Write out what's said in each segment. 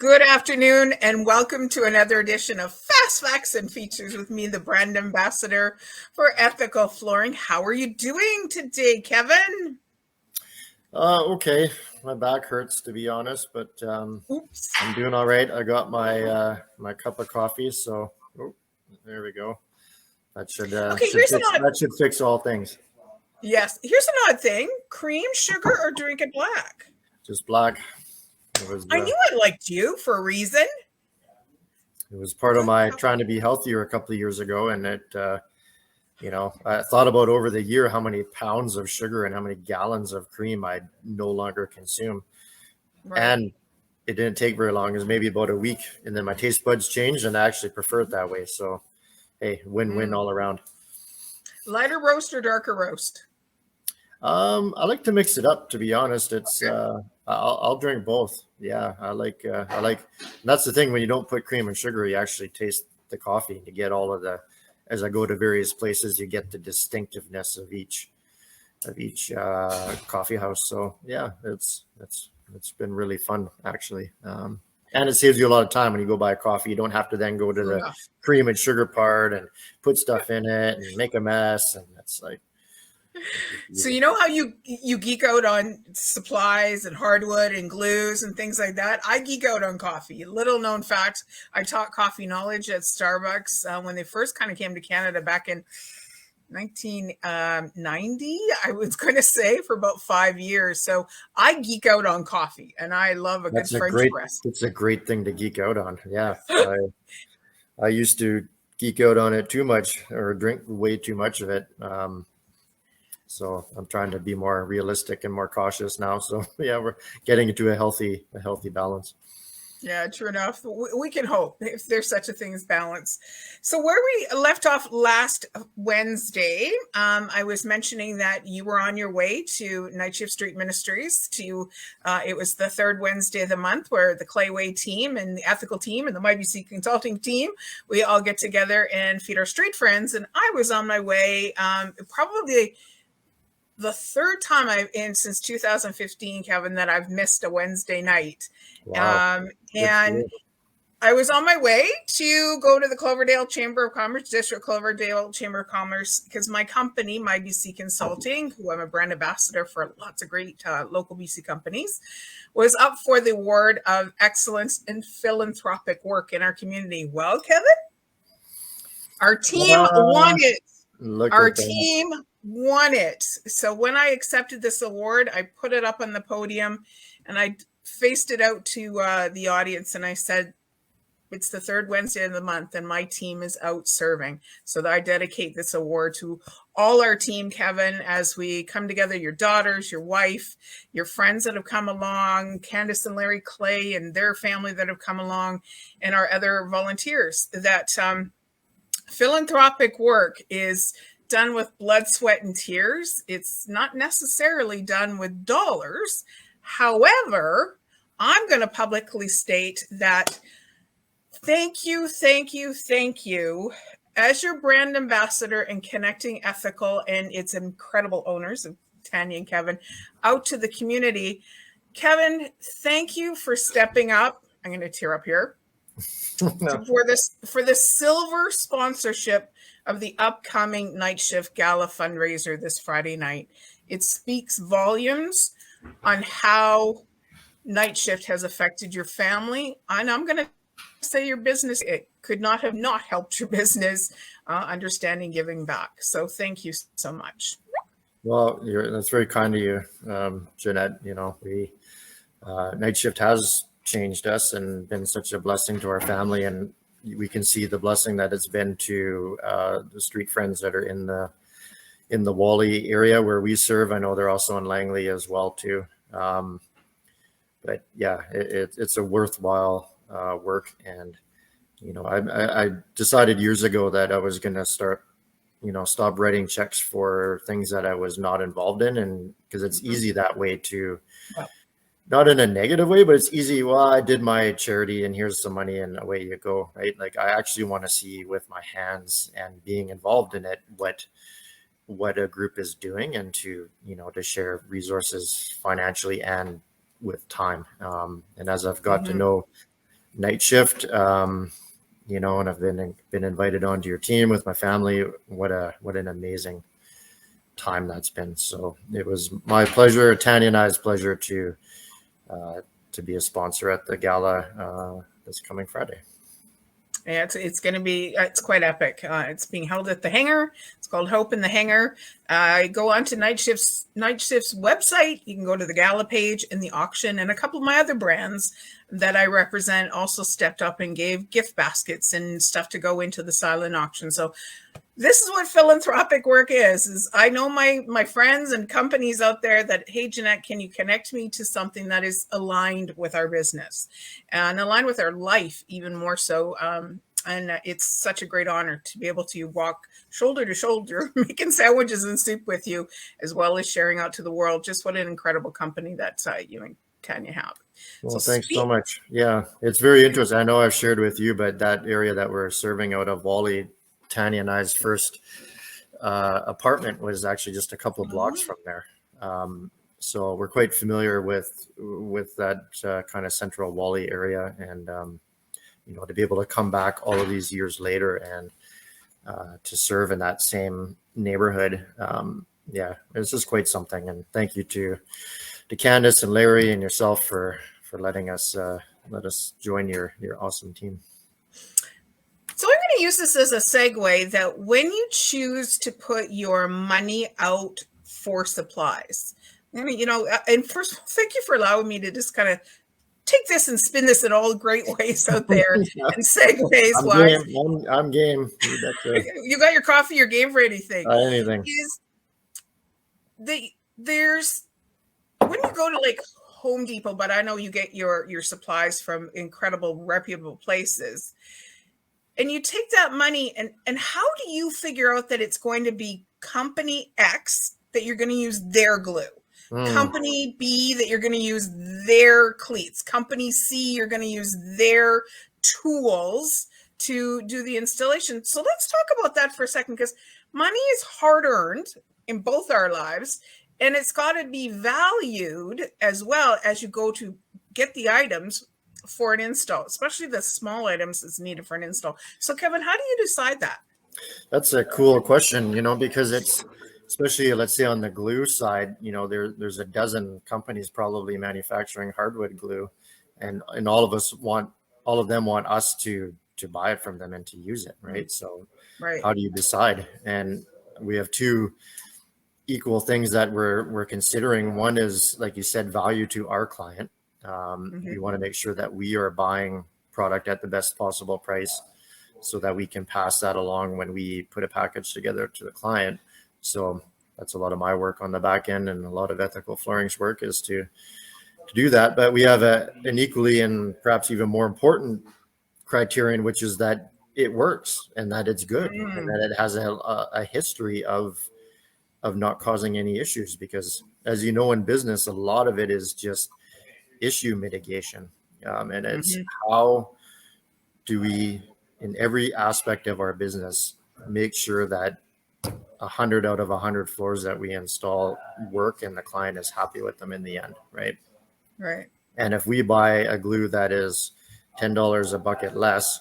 Good afternoon and welcome to another edition of Fast Facts and Features with me, the brand ambassador for ethical flooring. How are you doing today, Kevin? Okay. My back hurts, to be honest, but Oops. I'm doing all right. I got my cup of coffee, so there we go. That should Okay, here's an odd. that should fix all things. Yes, here's an odd thing: cream, sugar, or drink it black. Just black. It was I knew I liked you for a reason. it was part of my trying to be healthier a couple of years ago, and I thought about over the year how many pounds of sugar and how many gallons of cream I no longer consume. Right. And it didn't take very long. It was maybe about a week. And then my taste buds changed and I actually prefer it that way. So, hey, win-win all around. Lighter roast or darker roast? I like to mix it up, to be honest. It's I'll drink both. Yeah, I like that's the thing when you don't put cream and sugar, you actually taste the coffee. You get all of as I go to various places, you get the distinctiveness of each coffee house. So yeah, it's been really fun actually. And it saves you a lot of time when you go buy a coffee. You don't have to then go to the cream and sugar part and put stuff in it and make a mess. And it's like, so you know how you geek out on supplies and hardwood and glues and things like that? I geek out on coffee. Little known fact, I taught coffee knowledge at Starbucks when they first kind of came to Canada back in 1990, I was going to say, for about 5 years. So I geek out on coffee and I love a good French press. It's a great thing to geek out on. Yeah. I used to geek out on it too much or drink way too much of it. So I'm trying to be more realistic and more cautious now. So yeah, we're getting into a healthy balance. Yeah, true enough. We can hope if there's such a thing as balance. So where we left off last Wednesday, I was mentioning that you were on your way to Night Shift Street Ministries it was the third Wednesday of the month where the Clayway team and the ethical team and the MYBC consulting team, we all get together and feed our street friends. And I was on my way, probably the third time since 2015, Kevin, that I've missed a Wednesday night. Wow. And I was on my way to go to the Cloverdale Chamber of Commerce, District Cloverdale Chamber of Commerce, because my company, MYBC Consulting, who I'm a brand ambassador for lots of great local BC companies, was up for the award of excellence in philanthropic work in our community. Well, Kevin, our team won it. Our team won it. So when I accepted this award, I put it up on the podium and I faced it out to the audience and I said, it's the third Wednesday of the month and my team is out serving. So I dedicate this award to all our team, Kevin, as we come together, your daughters, your wife, your friends that have come along, Candace and Larry Clay and their family that have come along, and our other volunteers. That philanthropic work is done with blood, sweat, and tears. It's not necessarily done with dollars. However, I'm going to publicly state that thank you as your brand ambassador and connecting ethical and its incredible owners of Tanya and Kevin out to the community. Kevin, thank you for stepping up. I'm going to tear up here. for the silver sponsorship of the upcoming Night Shift Gala fundraiser this Friday night. It speaks volumes on how Night Shift has affected your family. And I'm going to say your business. It could not have not helped your business understanding giving back. So thank you so much. Well, that's very kind of you, Jeanette. You know, Night Shift has changed us and been such a blessing to our family, and we can see the blessing that it's been to the street friends that are in the Wally area where we serve. I know they're also in Langley as well too. But yeah, it's a worthwhile work, and I decided years ago that I was going to stop writing checks for things that I was not involved in, and because it's easy that way to. Not in a negative way, but it's easy. Well, I did my charity and here's some money and away you go, right? Like I actually want to see with my hands and being involved in it, what a group is doing and to share resources financially and with time. And as I've got to know night shift, you know, and I've been invited onto your team with my family. What an amazing time that's been. So it was my pleasure, Tanya and I's pleasure to be a sponsor at the gala this coming Friday. Yeah, it's going to be, it's quite epic. It's being held at the Hangar. It's called Hope in the Hangar. Go on to Night Shift's website. You can go to the gala page and the auction, and a couple of my other brands that I represent also stepped up and gave gift baskets and stuff to go into the silent auction. So this is what philanthropic work is I know my friends and companies out there that, hey, Jeanette, can you connect me to something that is aligned with our business and aligned with our life even more so. And it's such a great honor to be able to walk shoulder to shoulder, making sandwiches and soup with you, as well as sharing out to the world. Just what an incredible company that you and Tanya have. Well, so thanks so much. Yeah, it's very interesting. I know I've shared with you, but that area that we're serving out of, Wally, Tanya and I's first apartment was actually just a couple of blocks from there. So we're quite familiar with that kind of central Wally area, and you know, to be able to come back all of these years later and to serve in that same neighborhood, yeah, it's just quite something. And thank you to Candace and Larry and yourself for letting us join your awesome team. So I'm going to use this as a segue that when you choose to put your money out for supplies, I mean, you know, and first of all, thank you for allowing me to just kind of take this and spin this in all great ways out there and segues. I'm game. You got your coffee, your game for anything. Anything. There's when you go to like Home Depot, but I know you get your supplies from incredible, reputable places. And you take that money and how do you figure out that it's going to be company X that you're going to use their glue? Company B that you're going to use their cleats. Company C, you're going to use their tools to do the installation. So let's talk about that for a second, because money is hard earned in both our lives, and it's got to be valued as well as you go to get the items for an install, especially the small items that's needed for an install. So Kevin, how do you decide that? That's a cool question, you know, because it's, especially let's say on the glue side, you know, there's a dozen companies probably manufacturing hardwood glue, and all of them want us to buy it from them and to use it, right? So how do you decide? And we have two equal things that we're considering. One is, like you said, value to our client. We want to make sure that we are buying product at the best possible price so that we can pass that along when we put a package together to the client. So that's a lot of my work on the back end, and a lot of Ethical Flooring's work is to do that. But we have an equally and perhaps even more important criterion, which is that it works and that it's good and that it has a history of not causing any issues. Because as you know, in business, a lot of it is just issue mitigation, and it's how do we, in every aspect of our business, make sure that 100 out of 100 floors that we install work and the client is happy with them in the end, right? And if we buy a glue that is $10 a bucket less,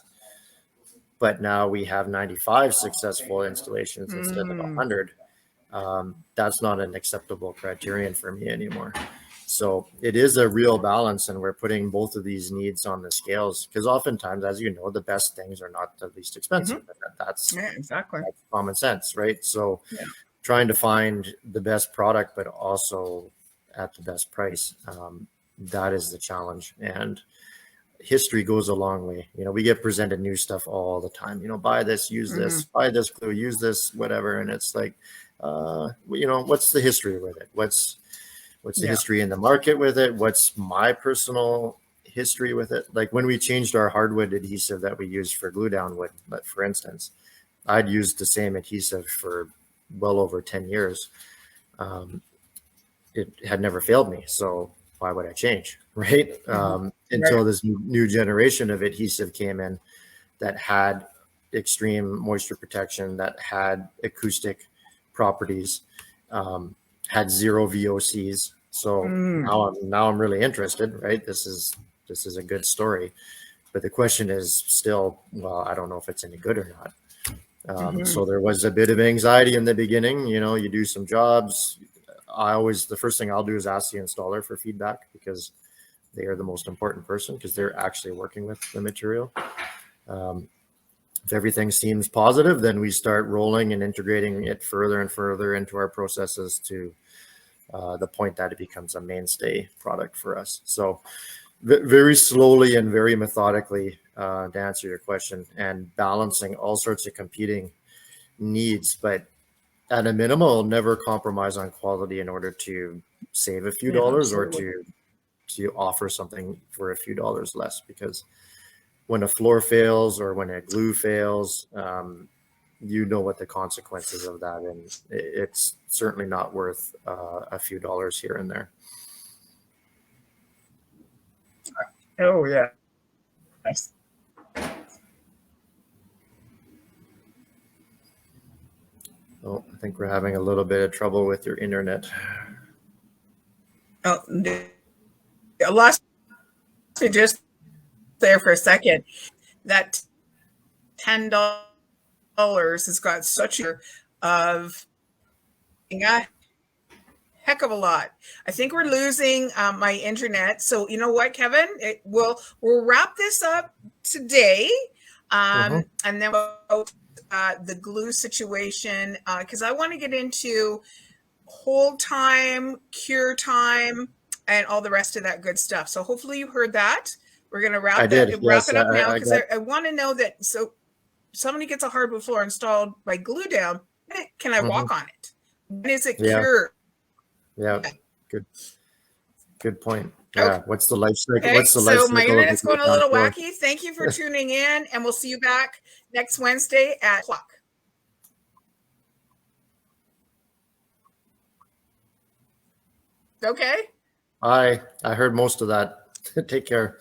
but now we have 95 successful installations instead of 100, that's not an acceptable criterion for me anymore. So it is a real balance, and we're putting both of these needs on the scales, because oftentimes, as you know, the best things are not the least expensive. That's common sense, right? So trying to find the best product, but also at the best price, that is the challenge. And history goes a long way. You know, we get presented new stuff all the time. You know, buy this, use this, buy this glue, use this, whatever. And it's like, you know, what's the history with it? What's the history in the market with it? What's my personal history with it? Like when we changed our hardwood adhesive that we use for glue down wood, but for instance, I'd used the same adhesive for well over 10 years. It had never failed me. So why would I change? Right. Until this new generation of adhesive came in that had extreme moisture protection, that had acoustic properties, had zero VOCs. So now I'm really interested, right? This is a good story. But the question is still, well, I don't know if it's any good or not. So there was a bit of anxiety in the beginning. You know, you do some jobs. The first thing I'll do is ask the installer for feedback, because they are the most important person, because they're actually working with the material. If everything seems positive, then we start rolling and integrating it further and further into our processes to the point that it becomes a mainstay product for us. So very slowly and very methodically, to answer your question, and balancing all sorts of competing needs, but at a minimum, never compromise on quality in order to save a few dollars, or to offer something for a few dollars less. Because when a floor fails or when a glue fails, you know what the consequences of that, and it's certainly not worth a few dollars here and there. Oh yeah. Nice. Oh, I think we're having a little bit of trouble with your internet. Oh, I lost me just there for a second. That $10 has got such a of a heck of a lot. I think we're losing my internet. So you know what, Kevin? We'll wrap this up today, and then we'll the glue situation, because I want to get into hold time, cure time, and all the rest of that good stuff. So hopefully you heard that. We're going to wrap it up now, because I want to know that. So somebody gets a hardwood floor installed by glue down. Can I walk on it? When is it cured? Yeah, good point. Yeah, okay. What's the life cycle? Okay. What's the life cycle? So my internet's going a little wacky. Thank you for tuning in, and we'll see you back next Wednesday at 12:00. Okay. I heard most of that. Take care.